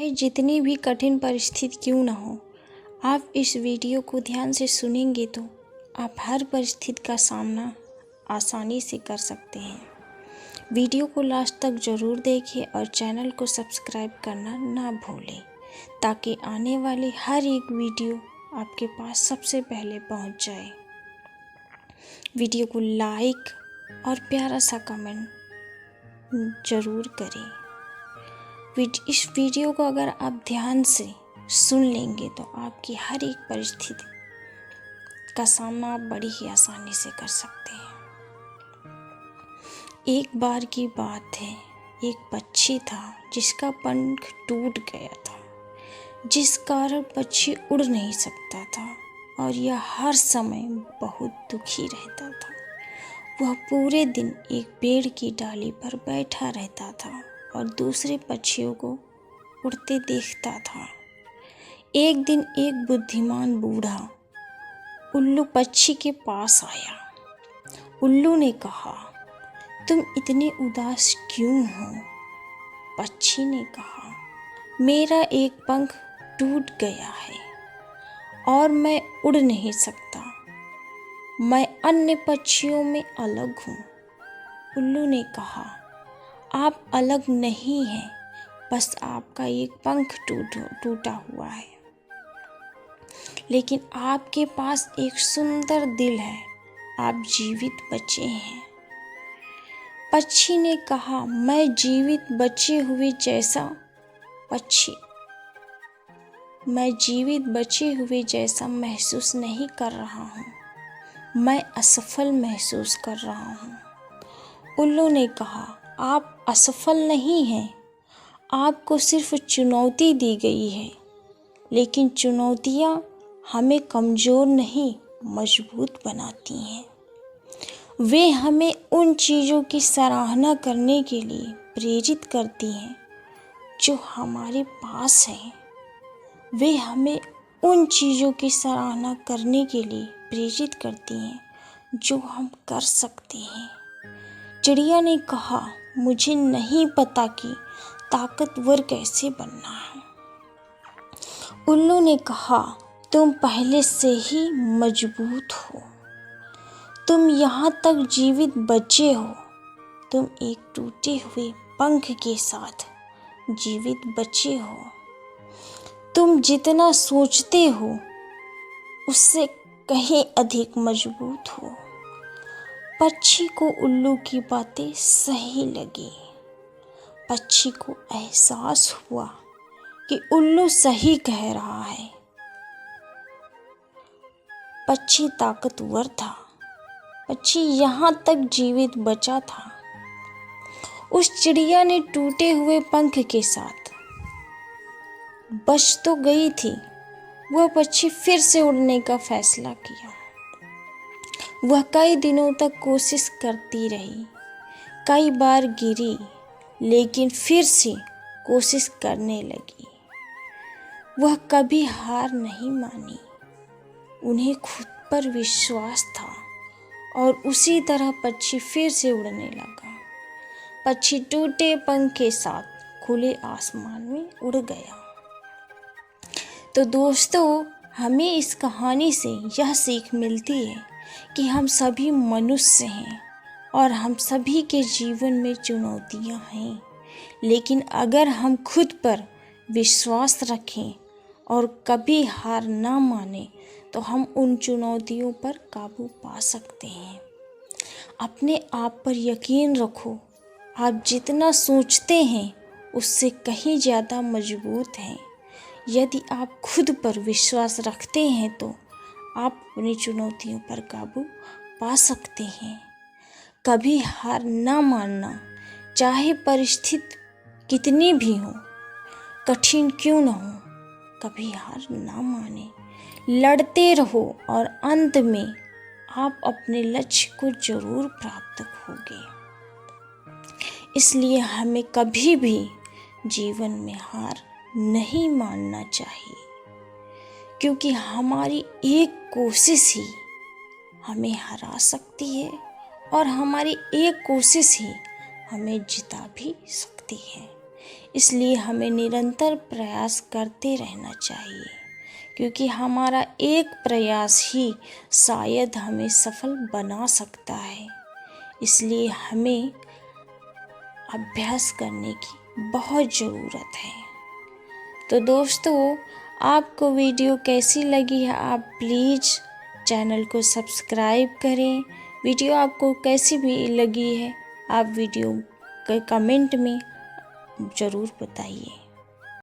चाहे जितनी भी कठिन परिस्थिति क्यों ना हो, आप इस वीडियो को ध्यान से सुनेंगे तो आप हर परिस्थिति का सामना आसानी से कर सकते हैं। वीडियो को लास्ट तक ज़रूर देखें और चैनल को सब्सक्राइब करना ना भूलें, ताकि आने वाली हर एक वीडियो आपके पास सबसे पहले पहुंच जाए। वीडियो को लाइक और प्यारा सा कमेंट ज़रूर करें। इस वीडियो को अगर आप ध्यान से सुन लेंगे तो आपकी हर एक परिस्थिति का सामना आप बड़ी ही आसानी से कर सकते हैं। एक बार की बात है, एक पक्षी था जिसका पंख टूट गया था, जिस कारण पक्षी उड़ नहीं सकता था और यह हर समय बहुत दुखी रहता था। वह पूरे दिन एक पेड़ की डाली पर बैठा रहता था और दूसरे पक्षियों को उड़ते देखता था। एक दिन एक बुद्धिमान बूढ़ा उल्लू पक्षी के पास आया। उल्लू ने कहा, तुम इतने उदास क्यों हो? पक्षी ने कहा, मेरा एक पंख टूट गया है और मैं उड़ नहीं सकता। मैं अन्य पक्षियों में अलग हूँ। उल्लू ने कहा, आप अलग नहीं हैं, बस आपका एक पंख टूटा हुआ है, लेकिन आपके पास एक सुंदर दिल है, आप जीवित बचे हैं। पक्षी ने कहा, मैं जीवित बचे हुए जैसा महसूस नहीं कर रहा हूँ, मैं असफल महसूस कर रहा हूँ। उल्लू ने कहा, आप असफल नहीं हैं, आपको सिर्फ चुनौती दी गई है, लेकिन चुनौतियाँ हमें कमज़ोर नहीं मजबूत बनाती हैं। वे हमें उन चीज़ों की सराहना करने के लिए प्रेरित करती हैं जो हमारे पास हैं। वे हमें उन चीज़ों की सराहना करने के लिए प्रेरित करती हैं जो हम कर सकते हैं। चिड़िया ने कहा, मुझे नहीं पता कि ताकतवर कैसे बनना है। उल्लू ने कहा, तुम पहले से ही मजबूत हो, तुम यहाँ तक जीवित बचे हो, तुम एक टूटे हुए पंख के साथ जीवित बचे हो। तुम जितना सोचते हो उससे कहीं अधिक मजबूत हो। पक्षी को उल्लू की बातें सही लगी। पक्षी को एहसास हुआ कि उल्लू सही कह रहा है। पक्षी ताकतवर था, पक्षी यहाँ तक जीवित बचा था। उस चिड़िया ने टूटे हुए पंख के साथ बच तो गई थी, वह पक्षी फिर से उड़ने का फैसला किया। वह कई दिनों तक कोशिश करती रही, कई बार गिरी, लेकिन फिर से कोशिश करने लगी। वह कभी हार नहीं मानी। उन्हें खुद पर विश्वास था और उसी तरह पक्षी फिर से उड़ने लगा। पक्षी टूटे पंख के साथ खुले आसमान में उड़ गया। तो दोस्तों, हमें इस कहानी से यह सीख मिलती है कि हम सभी मनुष्य हैं और हम सभी के जीवन में चुनौतियां हैं, लेकिन अगर हम खुद पर विश्वास रखें और कभी हार ना माने तो हम उन चुनौतियों पर काबू पा सकते हैं। अपने आप पर यकीन रखो, आप जितना सोचते हैं उससे कहीं ज़्यादा मजबूत हैं। यदि आप खुद पर विश्वास रखते हैं तो आप अपनी चुनौतियों पर काबू पा सकते हैं। कभी हार ना मानना, चाहे परिस्थिति कितनी भी हो, कठिन क्यों न हो, कभी हार ना माने, लड़ते रहो और अंत में आप अपने लक्ष्य को जरूर प्राप्त होगे। इसलिए हमें कभी भी जीवन में हार नहीं मानना चाहिए, क्योंकि हमारी एक कोशिश ही हमें हरा सकती है और हमारी एक कोशिश ही हमें जिता भी सकती है। इसलिए हमें निरंतर प्रयास करते रहना चाहिए, क्योंकि हमारा एक प्रयास ही शायद हमें सफल बना सकता है। इसलिए हमें अभ्यास करने की बहुत ज़रूरत है। तो दोस्तों, आपको वीडियो कैसी लगी है, आप प्लीज़ चैनल को सब्सक्राइब करें। वीडियो आपको कैसी भी लगी है, आप वीडियो के कमेंट में ज़रूर बताइए।